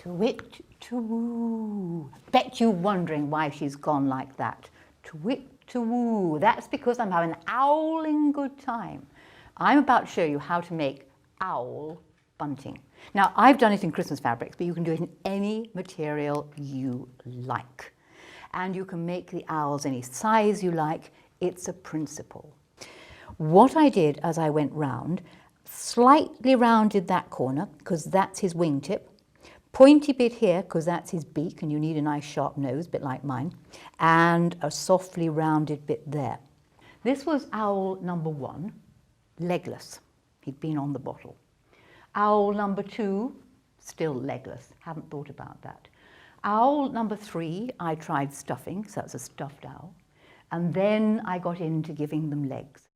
To-wit, to-woo. Bet you're wondering why she's gone like that. To-wit, to-woo. That's because I'm having an owling good time. I'm about to show you how to make owl bunting. Now, I've done it in Christmas fabrics, but you can do it in any material you like. And you can make the owls any size you like. It's a principle. What I did as I went round, slightly rounded that corner, because that's his wingtip. Pointy bit here, because that's his beak, and you need a nice sharp nose, a bit like mine. And a softly rounded bit there. This was owl number 1, legless. He'd been on the bottle. Owl number 2, still legless. Haven't thought about that. Owl number 3, I tried stuffing, so that's a stuffed owl. And then I got into giving them legs.